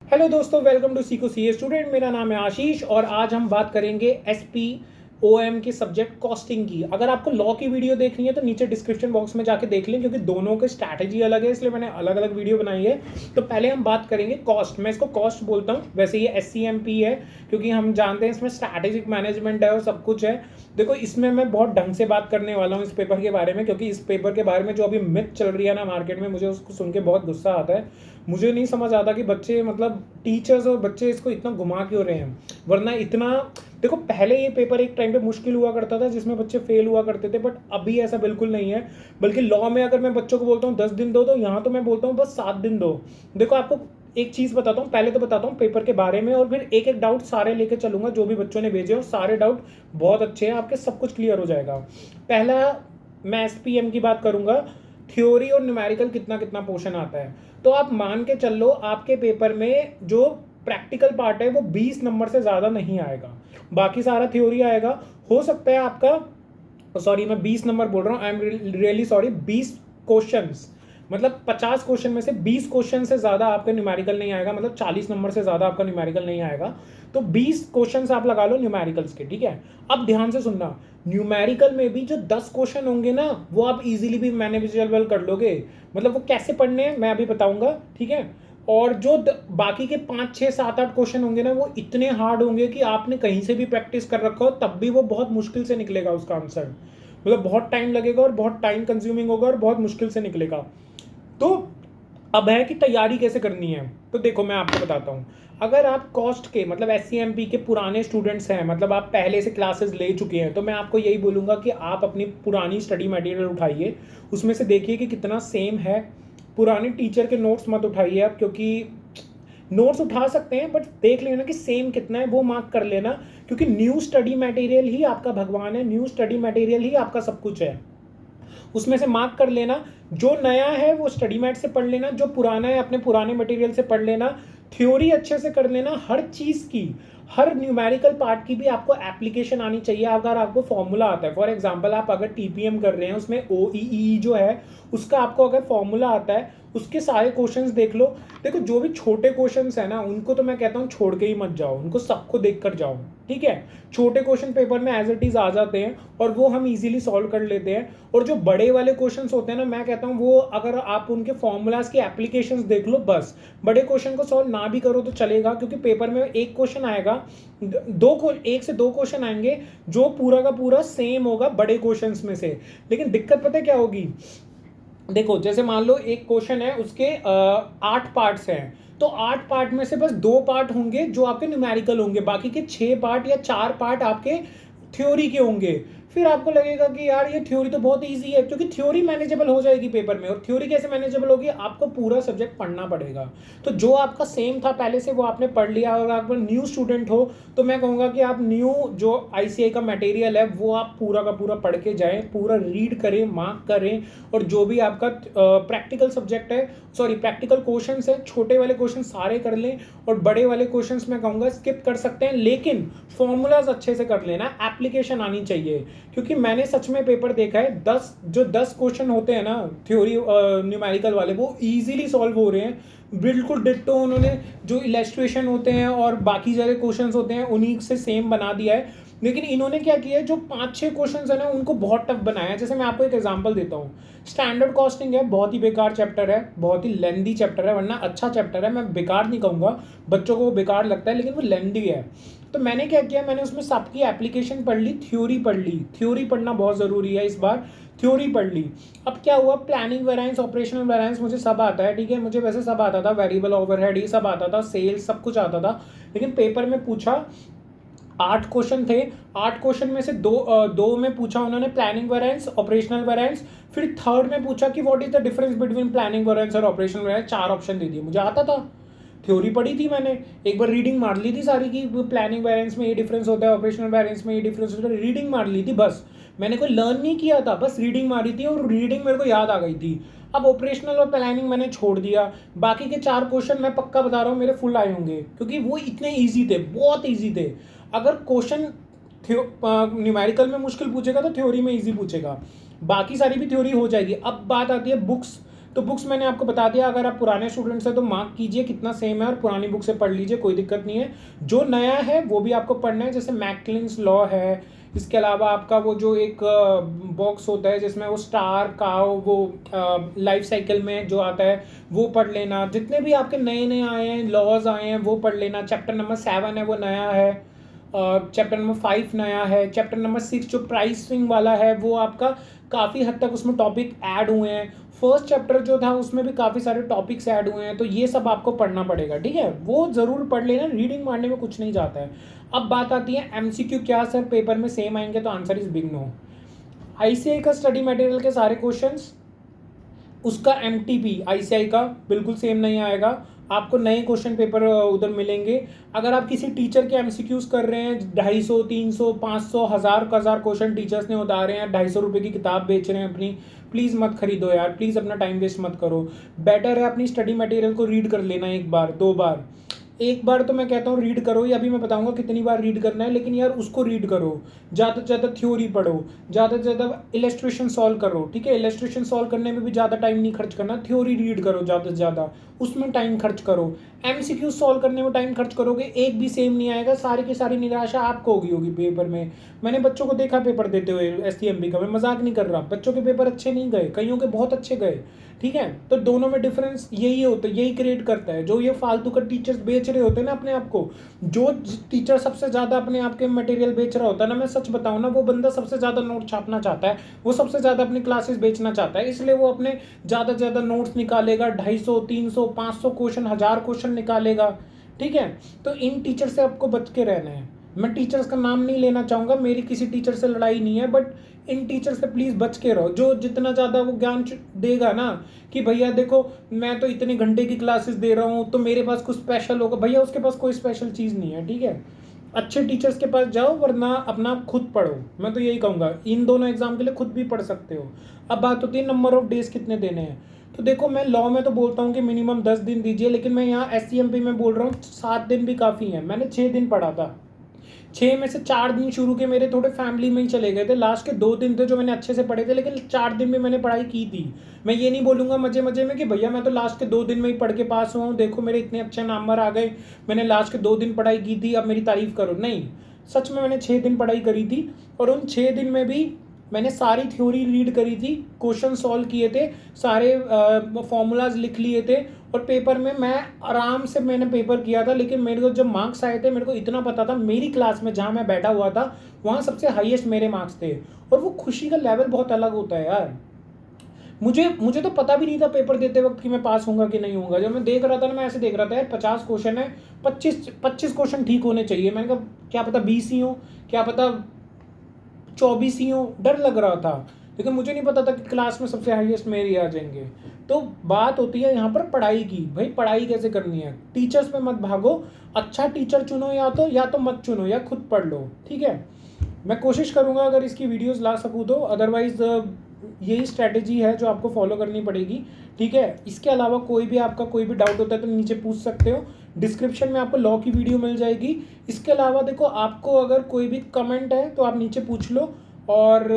Hello दोस्तों, welcome to सीको C A student. मेरा नाम है आशीष और आज हम बात करेंगे एस पी ओ एम के सब्जेक्ट कॉस्टिंग की। अगर आपको लॉ की वीडियो देखनी है तो नीचे डिस्क्रिप्शन बॉक्स में जाके देख लें, क्योंकि दोनों की स्ट्रैटेजी अलग है, इसलिए मैंने अलग अलग वीडियो बनाई है। तो पहले हम बात करेंगे कॉस्ट। मैं इसको कॉस्ट बोलता हूँ, वैसे ये एस सी एम पी है क्योंकि हम जानते हैं इसमें स्ट्रैटेजिक मैनेजमेंट है और सब कुछ है। देखो, इसमें मैं बहुत ढंग से बात करने वाला हूँ इस पेपर के बारे में, क्योंकि इस पेपर के बारे में जो अभी मिथ चल रही है ना मार्केट में, मुझे उसको सुन के बहुत गुस्सा आता है। मुझे नहीं समझ आता कि बच्चे, मतलब टीचर्स और बच्चे, इसको इतना घुमा क्यों रहे हैं। वरना इतना, देखो, पहले ये पेपर एक टाइम पे मुश्किल हुआ करता था जिसमें बच्चे फेल हुआ करते थे, बट अभी ऐसा बिल्कुल नहीं है। बल्कि लॉ में अगर मैं बच्चों को बोलता हूँ 10 दिन दो, तो यहाँ तो मैं बोलता हूँ बस 7 दिन दो। देखो, आपको एक चीज़ बताता हूँ, पहले तो बताता हूँ पेपर के बारे में, और फिर एक एक डाउट सारे लेके चलूंगा जो भी बच्चों ने भेजे, और सारे डाउट बहुत अच्छे हैं, आपके सब कुछ क्लियर हो जाएगा। पहला, मैं एस पी एम की बात करूंगा। थ्योरी और न्यूमेरिकल कितना कितना पोर्शन आता है, तो आप मान के चल लो आपके पेपर में जो प्रैक्टिकल पार्ट है वो 20 नंबर से ज़्यादा नहीं आएगा, बाकी सारा थ्योरी आएगा। हो सकता है आपका, सॉरी मैं 20 नंबर बोल रहा हूँ, I am really sorry, 20 questions, मतलब 50 क्वेश्चन में से 20 क्वेश्चन से ज़्यादा आपका न्यूमेरिकल नहीं आएगा, मतलब 40 नंबर से ज़्यादा आपका न्यूमेरिकल नहीं आएगा। तो 20 क्वेश्चन आप लगा लो न्यूमेरिकल्स के, ठीक है। अब ध्यान से सुनना, न्यूमेरिकल में भी जो 10 क्वेश्चन होंगे ना, वो आप इजीली भी मैनेजेबल कर लोगे। मतलब वो कैसे पढ़ने हैं मैं अभी बताऊंगा, ठीक है। और जो बाकी के 5 6 7 8 क्वेश्चन होंगे ना, वो इतने हार्ड होंगे कि आपने कहीं से भी प्रैक्टिस कर रखा हो तब भी वो बहुत मुश्किल से निकलेगा उसका आंसर। मतलब बहुत टाइम लगेगा और बहुत टाइम कंज्यूमिंग होगा और बहुत मुश्किल से निकलेगा। तो अब है कि तैयारी कैसे करनी है। तो देखो, मैं आपको बताता हूँ। अगर आप कॉस्ट के, मतलब एस के पुराने स्टूडेंट्स हैं, मतलब आप पहले से क्लासेस ले चुके हैं, तो मैं आपको यही बोलूँगा कि आप अपनी पुरानी स्टडी मटेरियल उठाइए, उसमें से देखिए कि कितना सेम है। पुराने टीचर के नोट्स मत उठाइए आप, क्योंकि नोट्स उठा सकते हैं बट देख लेना कि सेम कितना है, वो मार्क कर लेना। क्योंकि न्यू स्टडी मटेरियल ही आपका भगवान है, न्यू स्टडी मटेरियल ही आपका सब कुछ है। उसमें से मार्क कर लेना। जो नया है वो स्टडी मैट से पढ़ लेना, जो पुराना है अपने पुराने मटेरियल से पढ़ लेना। थ्योरी अच्छे से कर लेना, हर चीज़ की, हर न्यूमेरिकल पार्ट की भी आपको एप्लीकेशन आनी चाहिए। अगर आपको फॉर्मूला आता है, फॉर एग्जांपल आप अगर टीपीएम कर रहे हैं, उसमें ओ ई जो है उसका आपको अगर फॉर्मूला आता है, उसके सारे क्वेश्चंस देख लो। देखो, जो भी छोटे क्वेश्चंस है ना, उनको तो मैं कहता हूँ छोड़ के ही मत जाओ, उनको सबको देख कर जाओ, ठीक है। छोटे क्वेश्चन पेपर में एज इट इज आ जाते हैं और वो हम इजीली सॉल्व कर लेते हैं। और जो बड़े वाले क्वेश्चंस होते हैं ना, मैं कहता हूँ वो अगर आप उनके फॉर्मूलाज की एप्लीकेशंस देख लो बस। बड़े क्वेश्चन को सॉल्व ना भी करो तो चलेगा, क्योंकि पेपर में एक क्वेश्चन आएगा, एक से दो क्वेश्चन आएंगे जो पूरा का पूरा सेम होगा बड़े क्वेश्चंस में से। लेकिन दिक्कत पता है क्या होगी। देखो, जैसे मान लो एक क्वेश्चन है, उसके 8 पार्ट्स हैं, तो 8 पार्ट में से बस 2 पार्ट होंगे जो आपके न्यूमेरिकल होंगे, बाकी के 6 पार्ट या 4 पार्ट आपके थ्योरी के होंगे। फिर आपको लगेगा कि यार ये थ्योरी तो बहुत इजी है, क्योंकि थ्योरी मैनेजेबल हो जाएगी पेपर में। और थ्योरी कैसे मैनेजेबल होगी, आपको पूरा सब्जेक्ट पढ़ना पड़ेगा। तो जो आपका सेम था पहले से वो आपने पढ़ लिया, और आप न्यू स्टूडेंट हो तो मैं कहूँगा कि आप न्यू जो आईसीआई का मटेरियल है वो आप पूरा का पूरा पढ़ के जाएं, पूरा रीड करें, मार्क करें। और जो भी आपका प्रैक्टिकल सब्जेक्ट है, सॉरी प्रैक्टिकल क्वेश्चंस है, छोटे वाले क्वेश्चन सारे कर लें, और बड़े वाले क्वेश्चंस मैं कहूँगा स्किप कर सकते हैं, लेकिन फॉर्मूलाज अच्छे से कर लेना, एप्लीकेशन आनी चाहिए। क्योंकि मैंने सच में पेपर देखा है, 10 क्वेश्चन होते हैं ना थ्योरी न्यूमेरिकल वाले, वो इजीली सॉल्व हो रहे हैं, बिल्कुल डिट्टो। उन्होंने जो इलेस्ट्रेशन होते हैं और बाकी सारे क्वेश्चंस होते हैं उन्हीं से सेम बना दिया है। लेकिन इन्होंने क्या किया है, जो 5 6 क्वेश्चंस है ना उनको बहुत टफ बनाया है। जैसे मैं आपको एक एग्जांपल देता हूँ, स्टैंडर्ड कॉस्टिंग है, बहुत ही बेकार चैप्टर है, बहुत ही लेंदी चैप्टर है, वरना अच्छा चैप्टर है, मैं बेकार नहीं कहूँगा, बच्चों को वो बेकार लगता है, लेकिन वो लेंदी है। तो मैंने क्या किया, मैंने उसमें सबकी एप्लीकेशन पढ़ ली, थ्योरी पढ़ ली। थ्योरी पढ़ना बहुत ज़रूरी है, इस बार थ्योरी पढ़ ली। अब क्या हुआ, प्लानिंग वेरिएंस, ऑपरेशनल वेरिएंस मुझे सब आता है, ठीक है, मुझे वैसे सब आता था, वेरिएबल ओवरहेड ये सब आता था, सेल्स सब कुछ आता था। लेकिन पेपर में पूछा, 8 क्वेश्चन थे, 8 क्वेश्चन में से दो में पूछा उन्होंने प्लानिंग वेरिएंस, ऑपरेशनल वेरिएंस। फिर थर्ड में पूछा कि what is the difference between planning variance और ऑपरेशनल वेरिएंस। 4 ऑप्शन दे दिए, मुझे आता था, थ्योरी पढ़ी थी मैंने, एक बार रीडिंग मार ली थी सारी की, प्लानिंग वेरिएंस में ये डिफरेंस होता है, ऑपरेशनल वेरिएंस में ये डिफरेंस होता है, रीडिंग मार ली थी बस। मैंने कोई लर्न नहीं किया था, बस रीडिंग मारी थी और रीडिंग मेरे को याद आ गई थी। अब ऑपरेशनल और प्लानिंग मैंने छोड़ दिया, बाकी के 4 क्वेश्चन मैं पक्का बता रहा हूँ मेरे फुल आए होंगे, क्योंकि वो इतने ईजी थे, बहुत ईजी थे। अगर क्वेश्चन न्यूमेरिकल में मुश्किल पूछेगा तो थ्योरी में इजी पूछेगा, बाकी सारी भी थ्योरी हो जाएगी। अब बात आती है बुक्स, तो बुक्स मैंने आपको बता दिया, अगर आप पुराने स्टूडेंट्स हैं तो मार्क कीजिए कितना सेम है और पुरानी बुक से पढ़ लीजिए, कोई दिक्कत नहीं है। जो नया है वो भी आपको पढ़ना है, जैसे मैकक्लिंस लॉ है, इसके अलावा आपका वो जो एक बॉक्स होता है जिसमें वो स्टार का वो लाइफ साइकिल में जो आता है वो पढ़ लेना। जितने भी आपके नए नए आए हैं लॉज आए हैं वो पढ़ लेना। चैप्टर नंबर 7 है वो नया है, चैप्टर नंबर 5 नया है, चैप्टर नंबर 6 जो प्राइस स्विंग वाला है वो आपका काफ़ी हद तक उसमें टॉपिक ऐड हुए हैं। फर्स्ट चैप्टर जो था उसमें भी काफ़ी सारे टॉपिक्स ऐड हुए हैं, तो ये सब आपको पढ़ना पड़ेगा, ठीक है। वो ज़रूर पढ़ लेना, रीडिंग मारने में कुछ नहीं जाता है। अब बात आती है एमसीक्यू, क्या सर पेपर में सेम आएंगे, तो answer is big no. ICI का स्टडी मटेरियल के सारे क्वेश्चंस, उसका एमटीपी आईसीआई का बिल्कुल सेम नहीं आएगा, आपको नए क्वेश्चन पेपर उधर मिलेंगे। अगर आप किसी टीचर के एमसीक्यूज कर रहे हैं, 250 300 500 हज़ार क्वेश्चन टीचर्स ने उतारे हैं, 250 रुपये की किताब बेच रहे हैं अपनी, प्लीज़ मत खरीदो यार, प्लीज़ अपना टाइम वेस्ट मत करो। बेटर है अपनी स्टडी मटेरियल को रीड कर लेना, एक बार 2 बार। एक बार तो मैं कहता हूँ रीड करो, या अभी मैं बताऊंगा कितनी बार रीड करना है, लेकिन यार उसको रीड करो, ज़्यादा से ज़्यादा थ्योरी पढ़ो, ज़्यादा से ज़्यादा इलस्ट्रेशन सॉल्व करो, ठीक है। इलस्ट्रेशन सॉल्व करने में भी ज़्यादा टाइम नहीं खर्च करना, थ्योरी रीड करो ज़्यादा से ज़्यादा, उसमें टाइम खर्च करो। एमसीक्यू सॉल्व करने में टाइम खर्च करोगे एक भी सेम नहीं आएगा, सारी की सारी निराशा आपको होगी पेपर में। मैंने बच्चों को देखा पेपर देते हुए एसटीएमबी का, मैं मजाक नहीं कर रहा, बच्चों के पेपर अच्छे नहीं गए, कईयों के बहुत अच्छे गए, ठीक है। तो दोनों में डिफरेंस यही होता है, यही क्रिएट करता है। जो ये फालतू का टीचर्स बेच रहे होते हैं ना अपने आप को, जो टीचर सबसे ज़्यादा अपने आप के मटेरियल बेच रहा होता है ना, मैं सच बताऊँ ना, वो बंदा सबसे ज़्यादा नोट छापना चाहता है, वो सबसे ज़्यादा अपनी क्लासेस बेचना चाहता है, इसलिए वो अपने ज़्यादा से ज़्यादा नोट्स निकालेगा, 250 300 500 क्वेश्चन, 1000 क्वेश्चन निकालेगा, ठीक है। तो इन टीचर से आपको बच के रहना है। मैं टीचर्स का नाम नहीं लेना चाहूँगा, मेरी किसी टीचर से लड़ाई नहीं है, बट इन टीचर से प्लीज़ बच के रहो, जो जितना ज़्यादा वो ज्ञान देगा ना कि भैया देखो मैं तो इतने घंटे की क्लासेस दे रहा हूँ तो मेरे पास कुछ स्पेशल होगा, भैया उसके पास कोई स्पेशल चीज़ नहीं है, ठीक है। अच्छे टीचर्स के पास जाओ, वरना अपना खुद पढ़ो, मैं तो यही कहूँगा। इन दोनों एग्जाम के लिए खुद भी पढ़ सकते हो। अब बात होती है नंबर ऑफ डेज कितने देने हैं, तो देखो मैं लॉ में तो बोलता हूँ कि मिनिमम 10 दिन दीजिए, लेकिन मैं यहाँ एससीएमपी में बोल रहा हूँ 7 दिन भी काफ़ी है। मैंने 6 दिन पढ़ा था, 6 में से 4 दिन शुरू के मेरे थोड़े फैमिली में ही चले गए थे, लास्ट के 2 दिन थे जो मैंने अच्छे से पढ़े थे, लेकिन 4 दिन में मैंने पढ़ाई की थी। मैं ये नहीं बोलूँगा मजे मजे में कि भैया मैं तो लास्ट के 2 दिन में ही पढ़ के पास हुआ हूँ, देखो मेरे इतने अच्छे नंबर आ गए, मैंने लास्ट के 2 दिन पढ़ाई की थी, अब मेरी तारीफ करो, नहीं। सच में मैंने 6 दिन पढ़ाई करी थी, और उन 6 दिन में भी मैंने सारी थ्योरी रीड करी थी, क्वेश्चन सॉल्व किए थे, सारे फॉर्मूलाज लिख लिए थे, और पेपर में मैं आराम से मैंने पेपर किया था। लेकिन मेरे को जब मार्क्स आए थे, मेरे को इतना पता था मेरी क्लास में जहाँ मैं बैठा हुआ था वहाँ सबसे हाईएस्ट मेरे मार्क्स थे, और वो खुशी का लेवल बहुत अलग होता है यार। मुझे तो पता भी नहीं था पेपर देते वक्त कि मैं पास होऊंगा कि नहीं होऊंगा। जब मैं देख रहा था ना, मैं ऐसे देख रहा था यार 50 क्वेश्चन है, 25 क्वेश्चन ठीक होने चाहिए, मैंने कहा क्या पता 20 ही हो, क्या पता 24 ही हो, डर लग रहा था। लेकिन मुझे नहीं पता था कि क्लास में सबसे हाईएस्ट मेरे आ जाएंगे। तो बात होती है यहाँ पर पढ़ाई की, भाई पढ़ाई कैसे करनी है, टीचर्स पे मत भागो, अच्छा टीचर चुनो, या तो मत चुनो, या खुद पढ़ लो, ठीक है। मैं कोशिश करूँगा अगर इसकी वीडियोस ला सकूँ तो, अदरवाइज यही स्ट्रैटेजी है जो आपको फॉलो करनी पड़ेगी, ठीक है। इसके अलावा कोई भी आपका कोई भी डाउट होता है तो नीचे पूछ सकते हो, डिस्क्रिप्शन में आपको लॉ की वीडियो मिल जाएगी। इसके अलावा देखो, आपको अगर कोई भी कमेंट है तो आप नीचे पूछ लो। और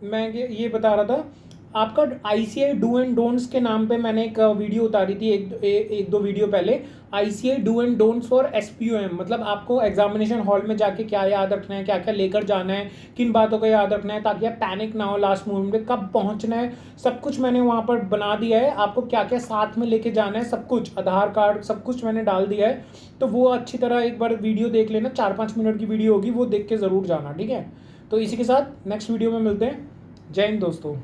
मैं ये बता रहा था, आपका आईसीआई डू एंड डोंट्स के नाम पे मैंने एक वीडियो उतारी थी एक दो वीडियो पहले, ICI do and don'ts for SPOM, मतलब आपको एग्जामिनेशन हॉल में जाके क्या याद रखना है, क्या क्या लेकर जाना है, किन बातों का याद रखना है, ताकि आप पैनिक ना हो लास्ट मोमेंट में, कब पहुंचना है, सब कुछ मैंने वहाँ पर बना दिया है। आपको क्या क्या साथ में लेके जाना है, सब कुछ, आधार कार्ड, सब कुछ मैंने डाल दिया है। तो वो अच्छी तरह एक बार वीडियो देख लेना, 4-5 मिनट की वीडियो होगी, वो देख के ज़रूर जाना, ठीक है। तो इसी के साथ नेक्स्ट वीडियो में मिलते हैं। जय हिंद दोस्तों।